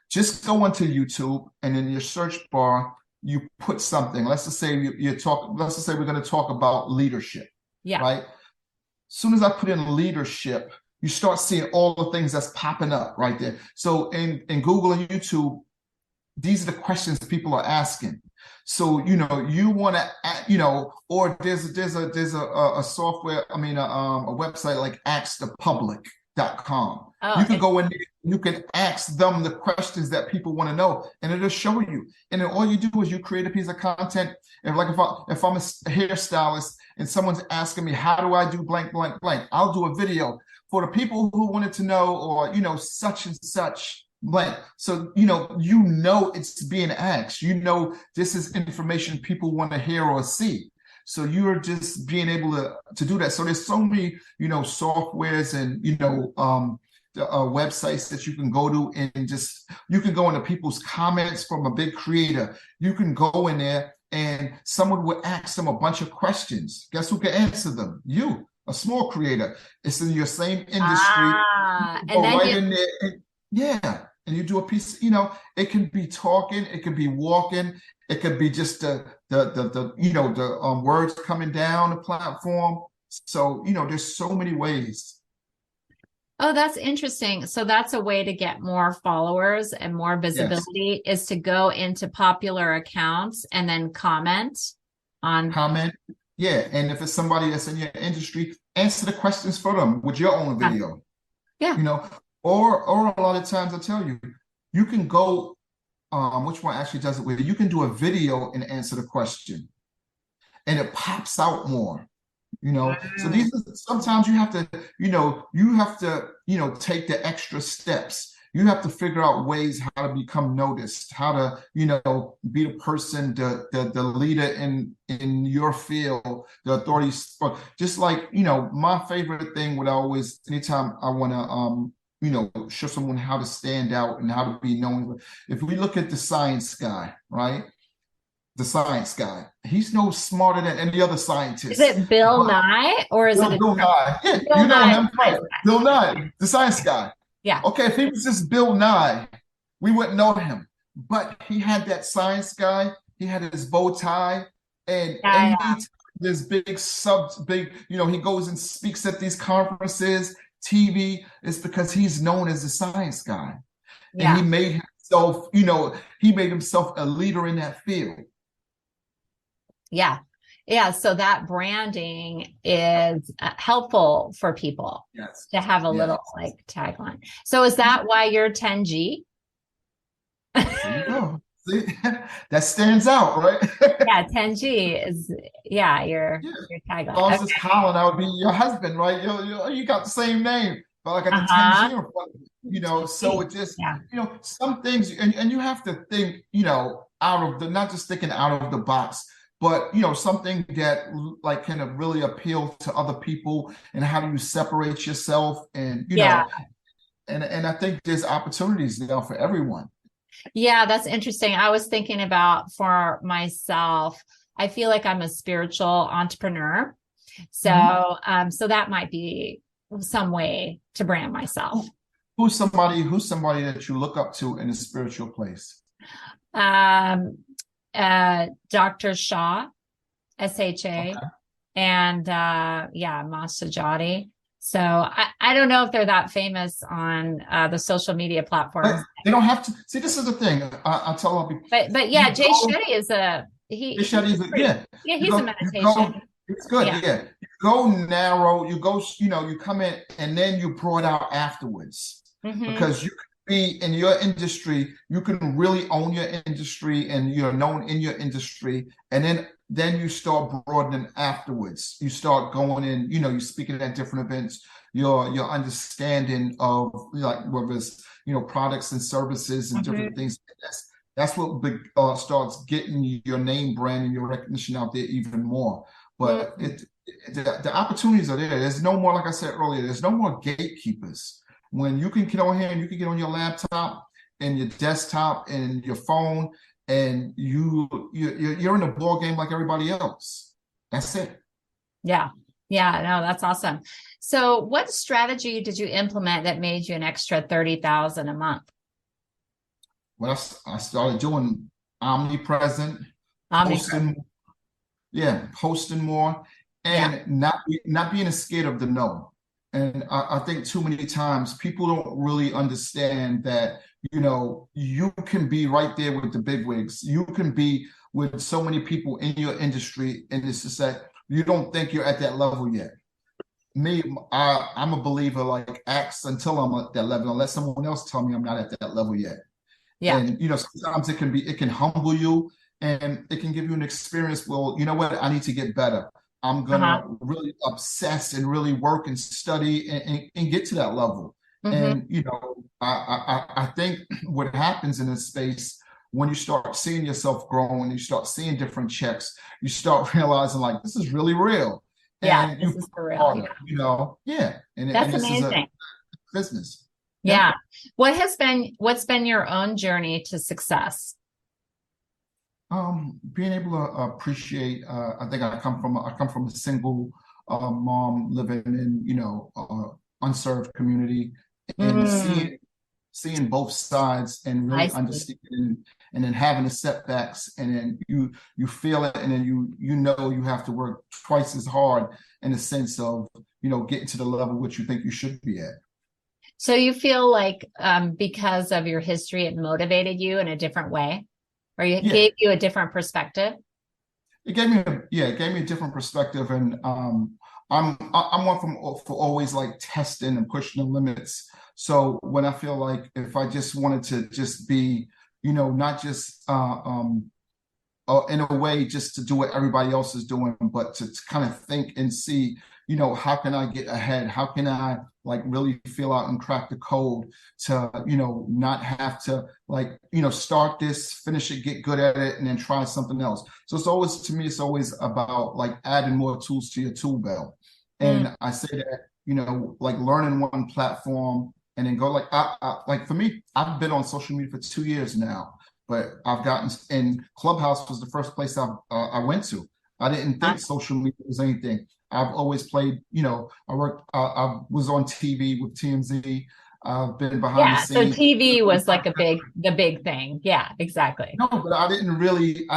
[SPEAKER 3] Just go onto YouTube, and in your search bar, you put something. Let's just say we're going to talk about leadership. Yeah. Right. As soon as I put in leadership, you start seeing all the things that's popping up right there. So in Google and YouTube, these are the questions people are asking. So, you want to, or there's a software, a website like askthepublic.com. You can go in there, you can ask them the questions that people want to know, and it'll show you. And then all you do is you create a piece of content. And like if I'm a hairstylist and someone's asking me, how do I do blank, blank, blank? I'll do a video for the people who wanted to know, or, such and such. Blank. So, it's being asked, this is information people want to hear or see. So you're just being able to do that. So there's so many, softwares and, websites that you can go to, and you can go into people's comments from a big creator. You can go in there and someone would ask them a bunch of questions. Guess who can answer them? You, a small creator. It's in your same industry.
[SPEAKER 2] And then
[SPEAKER 3] in there. and you do a piece, it can be talking, it could be walking, it could be just the words coming down the platform. So, there's so many ways.
[SPEAKER 2] Oh, that's interesting. So that's a way to get more followers and more visibility, is to go into popular accounts and then comment on.
[SPEAKER 3] Yeah. And if it's somebody that's in your industry, answer the questions for them with your own video.
[SPEAKER 2] Yeah.
[SPEAKER 3] Or a lot of times I tell you, you can go, which one actually does it with you? You can do a video and answer the question, and it pops out more. So these sometimes you have to take the extra steps. You have to figure out ways how to become noticed, how to be the person, the leader in your field, the authority. Just like my favorite thing would always, anytime I want to show someone how to stand out and how to be known. If we look at the science guy, right? The science guy. He's no smarter than any other scientist.
[SPEAKER 2] Is it Bill Nye or is it
[SPEAKER 3] Bill Nye? Yeah,
[SPEAKER 2] Bill
[SPEAKER 3] you know
[SPEAKER 2] Nye,
[SPEAKER 3] him. Right? Bill Nye, the science guy.
[SPEAKER 2] Yeah.
[SPEAKER 3] Okay, if he was just Bill Nye, we wouldn't know him. But he had that science guy. He had his bow tie, and this big, he goes and speaks at these conferences, TV. It's because he's known as the science guy. Yeah. And he made himself a leader in that field.
[SPEAKER 2] Yeah. Yeah. So that branding is helpful for people to have a little tagline. So is that why you're 10G?
[SPEAKER 3] There you go. See? That stands out, right?
[SPEAKER 2] Yeah. 10G is, your tagline.
[SPEAKER 3] If I was just Colin, I would be your husband, right? You got the same name, but I got the 10G in front of you, so it just, some things, and you have to think, not just thinking out of the box, but something that kind of really appeal to other people, and how do you separate yourself, and and I think there's opportunities there for everyone.
[SPEAKER 2] Yeah, that's interesting. I was thinking about, for myself, I feel like I'm a spiritual entrepreneur, so so that might be some way to brand myself.
[SPEAKER 3] Who's somebody that you look up to in a spiritual place?
[SPEAKER 2] Dr. Shah, SHA, and Master Jati. So I don't know if they're that famous on the social media platforms.
[SPEAKER 3] They don't have to. See, this is the thing. I tell people.
[SPEAKER 2] But yeah, Jay Shetty is he's a meditation.
[SPEAKER 3] It's good. Yeah. You go narrow. You go. You come in, and then you pour it out afterwards, because you can be in your industry. You can really own your industry, and you're known in your industry, and then you start broadening afterwards. You start going in, you're speaking at different events, your understanding of whether it's, products and services and different things. That's what starts getting your name brand and your recognition out there even more. But the opportunities are there. There's no more, like I said earlier, there's no more gatekeepers. When you can get on here and you can get on your laptop and your desktop and your phone, and you're in a ball game like everybody else. That's it. Yeah.
[SPEAKER 2] No, that's awesome. So what strategy did you implement that made you an extra $30,000 a month?
[SPEAKER 3] Well, I started doing omnipresent, posting more, and not being scared of the no. And I think too many times people don't really understand that, you can be right there with the bigwigs. You can be with so many people in your industry, and it's just that you don't think you're at that level yet. Me, I'm a believer, like, act until I'm at that level, and let someone else tell me I'm not at that level yet. Yeah. And, sometimes it can humble you, and it can give you an experience. Well, you know what? I need to get better. I'm going to really obsess and really work and study and get to that level. And, I think what happens in this space, when you start seeing yourself grow, and you start seeing different checks, you start realizing, like, this is really real. And
[SPEAKER 2] this is for real.
[SPEAKER 3] And
[SPEAKER 2] that's
[SPEAKER 3] this
[SPEAKER 2] amazing.
[SPEAKER 3] Is a business.
[SPEAKER 2] Yeah. What's been your own journey to success?
[SPEAKER 3] Being able to appreciate. I think I come from a single mom living in unserved community, and seeing both sides and
[SPEAKER 2] I
[SPEAKER 3] really
[SPEAKER 2] see.
[SPEAKER 3] understanding, and then having the setbacks, and then you feel it, and then you know you have to work twice as hard in the sense of, getting to the level which you think you should be at.
[SPEAKER 2] So you feel like because of your history, it motivated you in a different way, or it gave you a different perspective?
[SPEAKER 3] It gave me a different perspective, and I'm one for always like testing and pushing the limits. So when I feel like if I just wanted to just be, not just in a way just to do what everybody else is doing, but to kind of think and see, how can I get ahead? How can I like really feel out and crack the code to, not have to like, start this, finish it, get good at it, and then try something else. So it's always, to me, it's always about like adding more tools to your tool belt. And I say that, like learning one platform and then go like, like for me, I've been on social media for 2 years now, but I've gotten, and Clubhouse was the first place I went to. I didn't think social media was anything. I've always played, I was on TV with TMZ. I've been behind the
[SPEAKER 2] So
[SPEAKER 3] scenes.
[SPEAKER 2] TV was like the big thing. Yeah, exactly.
[SPEAKER 3] No, but I didn't really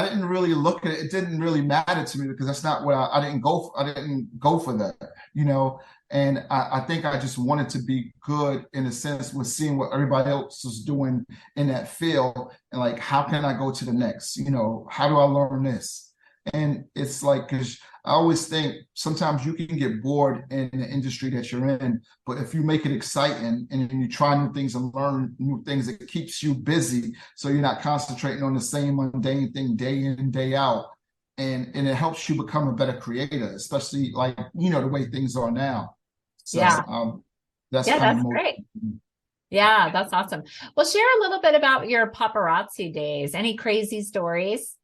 [SPEAKER 3] look at it. It didn't really matter to me because that's not what I didn't go for that, And I think I just wanted to be good in a sense with seeing what everybody else was doing in that field, and like, how can I go to the next? How do I learn this? And it's like, because I always think sometimes you can get bored in the industry that you're in, but if you make it exciting and you try new things and learn new things, it keeps you busy. So you're not concentrating on the same mundane thing day in, day out. And it helps you become a better creator, especially like, the way things are now. So that's
[SPEAKER 2] great. Yeah, that's awesome. Well, share a little bit about your paparazzi days. Any crazy stories?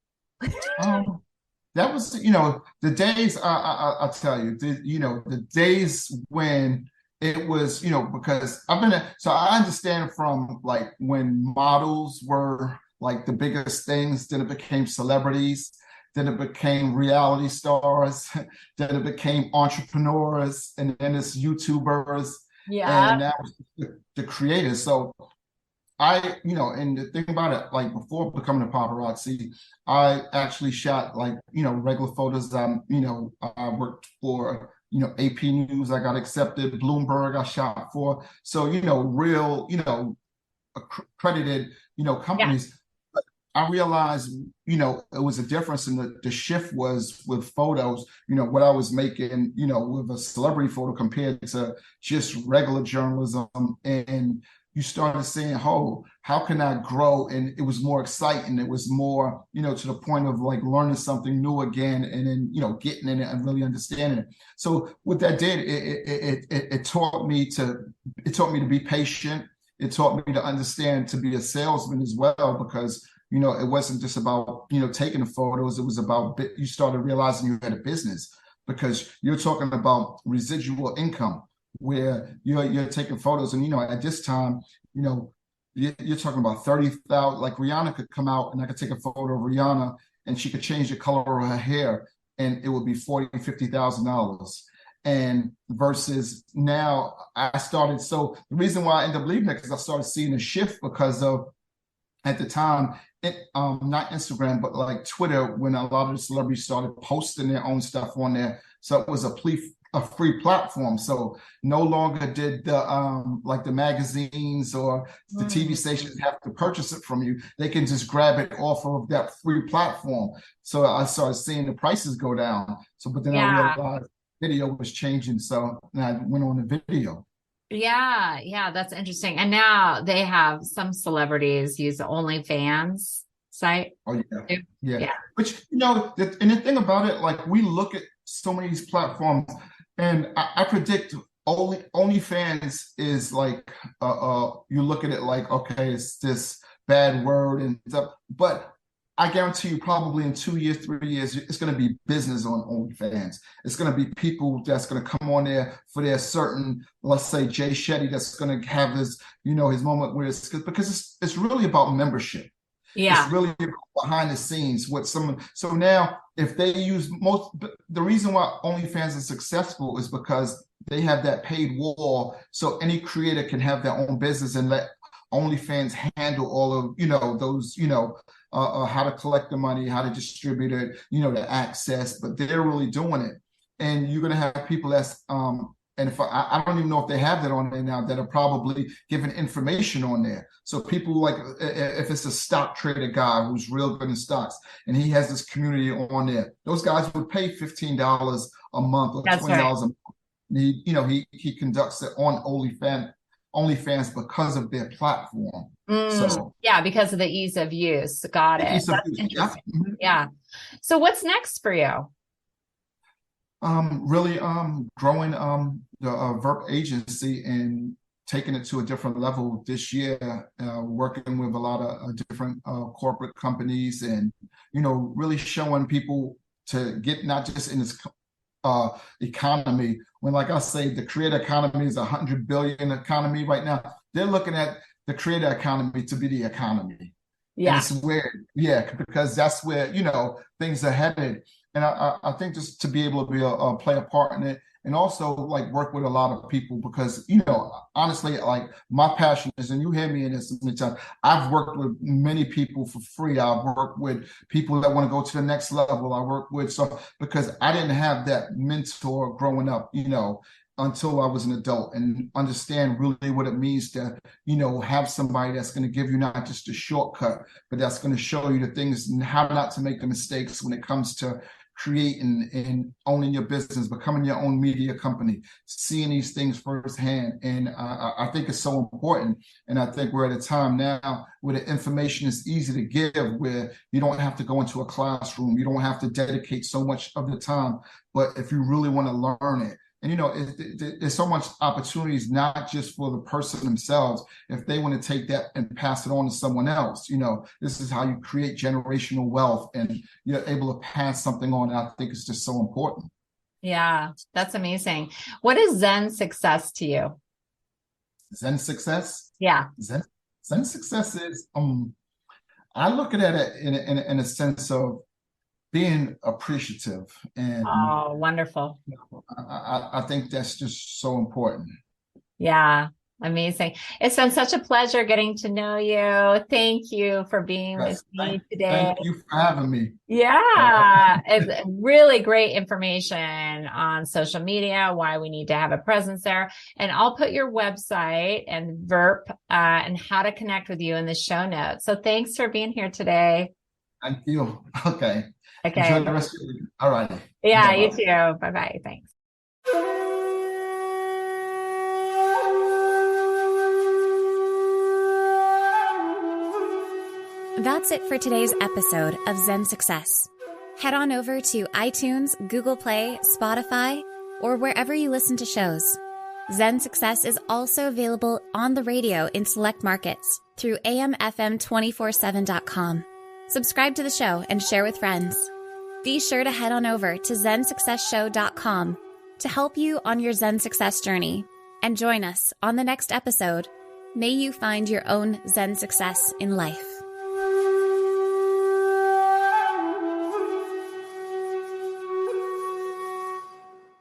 [SPEAKER 3] That was, the days, I'll tell you, the days when it was, because so I understand from like when models were like the biggest things, then it became celebrities, then it became reality stars, then it became entrepreneurs, and then it's YouTubers, and now it's the creators. So and the thing about it, like before becoming a paparazzi, I actually shot like, regular photos. I worked for, AP News. I got accepted. Bloomberg, I shot for. So, real, accredited, companies. But I realized, it was a difference in the shift was with photos, what I was making, with a celebrity photo compared to just regular journalism. And you started saying, how can I grow? And it was more exciting. It was more, to the point of like learning something new again, and then, getting in it and really understanding it. So what that did, it taught me to be patient. It taught me to understand to be a salesman as well, because, it wasn't just about, taking the photos. It was about, you started realizing you had a business, because you're talking about residual income, where you're taking photos, and at this time, you're talking about 30,000. Like Rihanna could come out and I could take a photo of Rihanna and she could change the color of her hair and it would be $40,000-$50,000. And versus now, I started. So the reason why I ended up leaving it, because I started seeing a shift because of, at the time, not Instagram, but like Twitter, when a lot of the celebrities started posting their own stuff on there. So it was a free platform. So no longer did the like the magazines or the TV stations have to purchase it from you. They can just grab it off of that free platform. So I started seeing the prices go down. So, but then I realized video was changing. So I went on the video.
[SPEAKER 2] Yeah, that's interesting. And now they have some celebrities use the OnlyFans site.
[SPEAKER 3] Oh yeah. Which, and the thing about it, like we look at so many of these platforms, and I predict OnlyFans is like you look at it like, okay, it's this bad word and stuff, but I guarantee you probably in 2 years, 3 years, it's going to be business on OnlyFans. It's going to be people that's going to come on there for their certain, let's say Jay Shetty, that's going to have his, his moment where because it's really about membership. Yeah. It's really behind the scenes what someone. So now if they use the reason why OnlyFans is successful is because they have that paid wall. So any creator can have their own business and let OnlyFans handle all of, those, how to collect the money, how to distribute it, the access, but they're really doing it. And you're going to have people that's, and if I don't even know if they have that on there now, that are probably giving information on there. So people like, if it's a stock trader guy who's real good in stocks and he has this community on there, those guys would pay $15 a month or $20 a month. He conducts it on OnlyFans because of their platform. So
[SPEAKER 2] yeah, because of the ease of use. Got it. That's interesting. Yeah. So what's next for you?
[SPEAKER 3] Really growing the VRP agency and taking it to a different level this year, working with a lot of different corporate companies and, really showing people to get not just in this economy, when, like I say, the creator economy is $100 billion economy right now. They're looking at the creator economy to be the economy.
[SPEAKER 2] Yeah.
[SPEAKER 3] And it's weird. Yeah, because that's where, things are headed. And I think just to be able to be play a part in it and also like work with a lot of people because, honestly, like my passion is, and you hear me in this many times, I've worked with many people for free. I've worked with people that want to go to the next level. I work with, so because I didn't have that mentor growing up, until I was an adult and understand really what it means to, have somebody that's going to give you not just a shortcut, but that's going to show you the things and how not to make the mistakes when it comes to creating and owning your business, becoming your own media company, seeing these things firsthand. And I think it's so important. And I think we're at a time now where the information is easy to give, where you don't have to go into a classroom. You don't have to dedicate so much of the time. But if you really want to learn it, and, there's so much opportunities, not just for the person themselves, if they want to take that and pass it on to someone else. This is how you create generational wealth and you're able to pass something on. And I think it's just so important.
[SPEAKER 2] Yeah, that's amazing. What is Zen success to you?
[SPEAKER 3] Zen success?
[SPEAKER 2] Yeah.
[SPEAKER 3] Zen success is, I look at it in a sense of being appreciative. And
[SPEAKER 2] wonderful.
[SPEAKER 3] I think that's just so important.
[SPEAKER 2] Yeah, amazing. It's been such a pleasure getting to know you. Thank you for being with me today.
[SPEAKER 3] Thank you for having me.
[SPEAKER 2] Yeah, it's really great information on social media, why we need to have a presence there. And I'll put your website and VRP and how to connect with you in the show notes. So thanks for being here today.
[SPEAKER 3] Thank you. Okay.
[SPEAKER 2] Okay.
[SPEAKER 3] Enjoy the rest of your week. All right.
[SPEAKER 2] Yeah, bye-bye. You too. Bye-bye. Thanks.
[SPEAKER 4] That's it for today's episode of Zen Success. Head on over to iTunes, Google Play, Spotify, or wherever you listen to shows. Zen Success is also available on the radio in select markets through amfm247.com. Subscribe to the show and share with friends. Be sure to head on over to zensuccessshow.com to help you on your Zen success journey and join us on the next episode. May you find your own Zen success in life.